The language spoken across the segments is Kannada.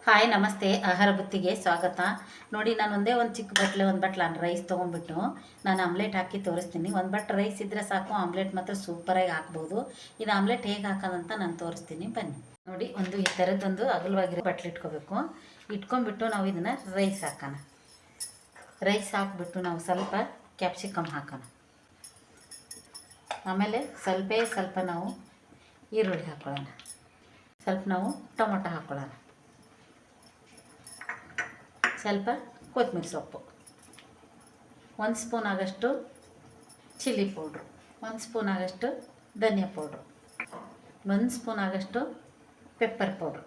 ಹಾಯ್ ನಮಸ್ತೆ. ಆಹಾರ ಬುತ್ತಿಗೆ ಸ್ವಾಗತ. ನೋಡಿ, ನಾನು ಒಂದೇ ಒಂದು ಚಿಕ್ಕ ಬಟ್ಲ ರೈಸ್ ತೊಗೊಂಡ್ಬಿಟ್ಟು ನಾನು ಆಮ್ಲೆಟ್ ಹಾಕಿ ತೋರಿಸ್ತೀನಿ. ಒಂದು ಬಟ್ಲು ರೈಸ್ ಇದ್ದರೆ ಸಾಕು, ಆಮ್ಲೆಟ್ ಮಾತ್ರ ಸೂಪರಾಗಿ ಹಾಕ್ಬೋದು. ಇದು ಆಮ್ಲೆಟ್ ಹೇಗೆ ಹಾಕೋದಂತ ನಾನು ತೋರಿಸ್ತೀನಿ, ಬನ್ನಿ. ನೋಡಿ, ಈ ಥರದ್ದೊಂದು ಅಗಲವಾಗಿರೋ ಬಟ್ಲು ಇಟ್ಕೊಂಡ್ಬಿಟ್ಟು ನಾವು ಇದನ್ನು ರೈಸ್ ಹಾಕೋಣ. ರೈಸ್ ಹಾಕ್ಬಿಟ್ಟು ನಾವು ಸ್ವಲ್ಪ ಕ್ಯಾಪ್ಸಿಕಮ್ ಹಾಕೋಣ. ಆಮೇಲೆ ಸ್ವಲ್ಪ ನಾವು ಈರುಳ್ಳಿ ಹಾಕ್ಕೊಳ್ಳೋಣ. ಸ್ವಲ್ಪ ನಾವು ಟೊಮೊಟೊ ಹಾಕ್ಕೊಳ್ಳೋಣ. ಸ್ವಲ್ಪ ಕೊತ್ತಂಬರಿ ಸೊಪ್ಪು, 1 ಸ್ಪೂನ್ ಆಗೋಷ್ಟು ಚಿಲ್ಲಿ ಪೌಡ್ರು, 1 ಸ್ಪೂನ್ ಆಗೋಷ್ಟು ಧನಿಯಾ ಪೌಡ್ರು, 1 ಸ್ಪೂನ್ ಆಗೋಷ್ಟು ಪೆಪ್ಪರ್ ಪೌಡ್ರು.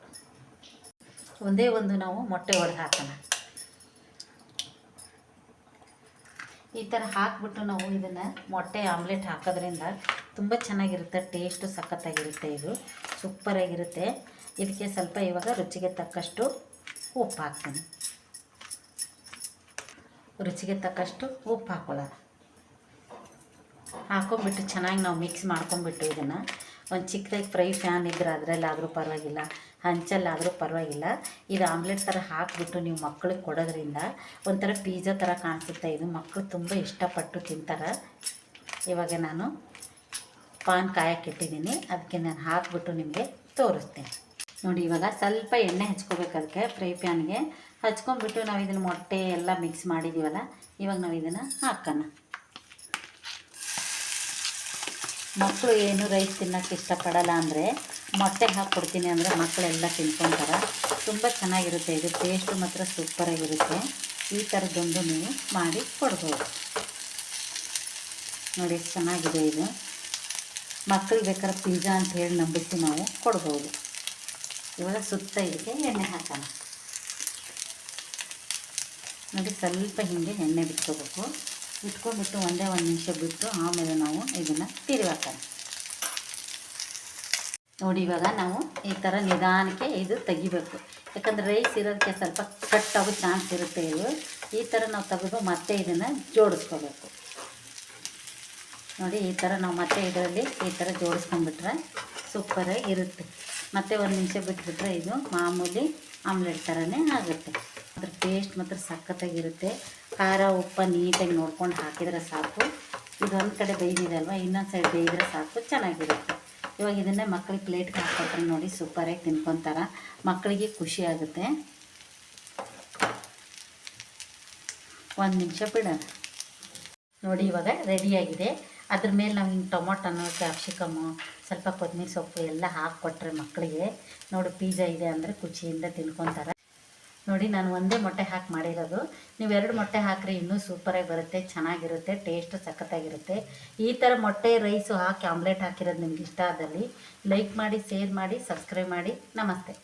ಒಂದೇ ಒಂದು ನಾವು ಮೊಟ್ಟೆ ಒಡೆದು ಹಾಕೋಣ. ಈ ಥರ ಹಾಕಿಬಿಟ್ಟು ನಾವು ಇದನ್ನು ಮೊಟ್ಟೆ ಆಮ್ಲೆಟ್ ಹಾಕೋದ್ರಿಂದ ತುಂಬ ಚೆನ್ನಾಗಿರುತ್ತೆ. ಟೇಸ್ಟು ಸಖತ್ತಾಗಿರುತ್ತೆ. ಇದು ಸೂಪರಾಗಿರುತ್ತೆ. ಇದಕ್ಕೆ ಸ್ವಲ್ಪ ಇವಾಗ ರುಚಿಗೆ ತಕ್ಕಷ್ಟು ಉಪ್ಪು ಹಾಕ್ತೀನಿ. ರುಚಿಗೆ ತಕ್ಕಷ್ಟು ಉಪ್ಪು ಹಾಕ್ಕೊಳ್ಳೋಣ. ಹಾಕೊಂಡ್ಬಿಟ್ಟು ಚೆನ್ನಾಗಿ ನಾವು ಮಿಕ್ಸ್ ಮಾಡ್ಕೊಂಡ್ಬಿಟ್ಟು ಇದನ್ನು ಒಂದು ಚಿಕ್ಕದಾಗಿ ಫ್ರೈ ಪ್ಯಾನ್ ಇದ್ದರೆ ಅದರಲ್ಲಾದರೂ ಪರವಾಗಿಲ್ಲ, ಹಂಚಲ್ಲಾದರೂ ಪರವಾಗಿಲ್ಲ. ಇದು ಆಮ್ಲೆಟ್ ಥರ ಹಾಕಿಬಿಟ್ಟು ನೀವು ಮಕ್ಕಳಿಗೆ ಕೊಡೋದ್ರಿಂದ ಒಂಥರ ಪಿಜ್ಜಾ ಥರ ಕಾಣಿಸುತ್ತೆ. ಇದು ಮಕ್ಕಳು ತುಂಬ ಇಷ್ಟಪಟ್ಟು ತಿಂತಾರೆ. ಇವಾಗ ನಾನು ಪಾನ್ ಕಾಯಕ್ಕಿಟ್ಟಿದ್ದೀನಿ, ಅದಕ್ಕೆ ನಾನು ಹಾಕಿಬಿಟ್ಟು ನಿಮಗೆ ತೋರಿಸ್ತೀನಿ. ನೋಡಿ, ಇವಾಗ ಸ್ವಲ್ಪ ಎಣ್ಣೆ ಹಚ್ಕೋಬೇಕು. ಅದಕ್ಕೆ ಫ್ರೈ ಪ್ಯಾನ್ಗೆ ಹಚ್ಕೊಂಡ್ಬಿಟ್ಟು ನಾವು ಇದನ್ನು ಮೊಟ್ಟೆ ಎಲ್ಲ ಮಿಕ್ಸ್ ಮಾಡಿದ್ದೀವಲ್ಲ, ಇವಾಗ ನಾವು ಇದನ್ನು ಹಾಕೋಣ. ಮಕ್ಕಳು ಏನು ರೈಸ್ ತಿನ್ನೋಕ್ಕೆ ಇಷ್ಟಪಡಲ್ಲ ಅಂದರೆ ಮೊಟ್ಟೆ ಹಾಕ್ಕೊಡ್ತೀನಿ ಅಂದರೆ ಮಕ್ಕಳೆಲ್ಲ ತಿನ್ಕೊತಾರೆ. ತುಂಬ ಚೆನ್ನಾಗಿರುತ್ತೆ. ಇದು ಟೇಸ್ಟು ಮಾತ್ರ ಸೂಪರಾಗಿರುತ್ತೆ. ಈ ಥರದ್ದೊಂದು ನೀವು ಮಾಡಿ ಕೊಡ್ಬೋದು. ನೋಡಿ, ಎಷ್ಟು ಚೆನ್ನಾಗಿದೆ ಇದು. ಮಕ್ಕಳಿಗೆ ಬೇಕಾದ್ರೆ ಪಿಜ್ಜಾ ಅಂತ ಹೇಳಿ ನಂಬಿಸಿ ನಾವು ಕೊಡ್ಬೋದು. ಇವಾಗ ಸುತ್ತ ಇದಕ್ಕೆ ಎಣ್ಣೆ ಹಾಕೋಣ. ನೋಡಿ, ಸ್ವಲ್ಪ ಹಿಂಗೆ ಎಣ್ಣೆ ಬಿಟ್ಕೋಬೇಕು. ಇಟ್ಕೊಂಡ್ಬಿಟ್ಟು ಒಂದೇ 1 ನಿಮಿಷ ಬಿಟ್ಟು ಆಮೇಲೆ ನಾವು ಇದನ್ನು ತಿರುವಾಕೋಣ. ನೋಡಿ, ಇವಾಗ ನಾವು ಈ ಥರ ನಿಧಾನಕ್ಕೆ ಇದು ತೆಗಿಬೇಕು. ಯಾಕಂದರೆ ರೈಸ್ ಇರೋದಕ್ಕೆ ಸ್ವಲ್ಪ ಕಟ್ಟಾಗೋ ಚಾನ್ಸ್ ಇರುತ್ತೆ. ಇದು ಈ ಥರ ನಾವು ತೆಗೆದು ಮತ್ತೆ ಇದನ್ನು ಜೋಡಿಸ್ಕೋಬೇಕು. ನೋಡಿ, ಈ ಥರ ನಾವು ಮತ್ತೆ ಇದರಲ್ಲಿ ಈ ಥರ ಜೋಡಿಸ್ಕೊಂಡ್ಬಿಟ್ರೆ ಸೂಪರಾಗಿ ಇರುತ್ತೆ. ಮತ್ತೆ 1 ನಿಮಿಷ ಬಿಟ್ಬಿಟ್ರೆ ಇದು ಮಾಮೂಲಿ ಆಮ್ಲೆಟ್ ಥರನೇ ಆಗುತ್ತೆ. ಅದ್ರ ಟೇಸ್ಟ್ ಮಾತ್ರ ಸಖತ್ತಾಗಿರುತ್ತೆ. ಖಾರ ಉಪ್ಪು ನೀಟಾಗಿ ನೋಡ್ಕೊಂಡು ಹಾಕಿದರೆ ಸಾಕು. ಇದೊಂದು ಕಡೆ ಬೇಯ್ದಿದೆ ಅಲ್ವಾ, ಇನ್ನೊಂದು ಸೈಡ್ ಬೇಯಿದ್ರೆ ಸಾಕು, ಚೆನ್ನಾಗಿರುತ್ತೆ. ಇವಾಗ ಇದನ್ನೇ ಮಕ್ಕಳಿಗೆ ಪ್ಲೇಟ್ಗೆ ಹಾಕ್ಕೊಟ್ರೆ ನೋಡಿ ಸೂಪರಾಗಿ ತಿನ್ಕೊತಾರೆ. ಮಕ್ಕಳಿಗೆ ಖುಷಿ ಆಗುತ್ತೆ. 1 ನಿಮಿಷ ಬಿಡೋಣ. ನೋಡಿ, ಇವಾಗ ರೆಡಿಯಾಗಿದೆ. ಅದ್ರ ಮೇಲೆ ನಾವು ಹಿಂಗೆ ಟೊಮೊಟೊನು, ಕ್ಯಾಪ್ಸಿಕಮ್ಮು, ಸ್ವಲ್ಪ ಕೊತ್ತಂಬರಿ ಸೊಪ್ಪು ಎಲ್ಲ ಹಾಕ್ಕೊಟ್ರೆ ಮಕ್ಕಳಿಗೆ ನೋಡಿ ಪಿಜ್ಜಾ ಇದೆ ಅಂದರೆ ಖುಷಿಯಿಂದ ತಿನ್ಕೊತಾರೆ. ನೋಡಿ, ನಾನು ಒಂದೇ ಮೊಟ್ಟೆ ಹಾಕಿ ಮಾಡಿರೋದು. ನೀವು 2 ಮೊಟ್ಟೆ ಹಾಕಿದ್ರೆ ಇನ್ನೂ ಸೂಪರಾಗಿ ಬರುತ್ತೆ, ಚೆನ್ನಾಗಿರುತ್ತೆ, ಟೇಸ್ಟು ಸಖತ್ತಾಗಿರುತ್ತೆ. ಈ ಥರ ಮೊಟ್ಟೆ ರೈಸು ಹಾಕಿ ಆಮ್ಲೆಟ್ ಹಾಕಿರೋದು ನಿಮ್ಗೆ ಇಷ್ಟ ಆದಲ್ಲಿ ಲೈಕ್ ಮಾಡಿ, ಶೇರ್ ಮಾಡಿ, ಸಬ್ಸ್ಕ್ರೈಬ್ ಮಾಡಿ. ನಮಸ್ತೆ.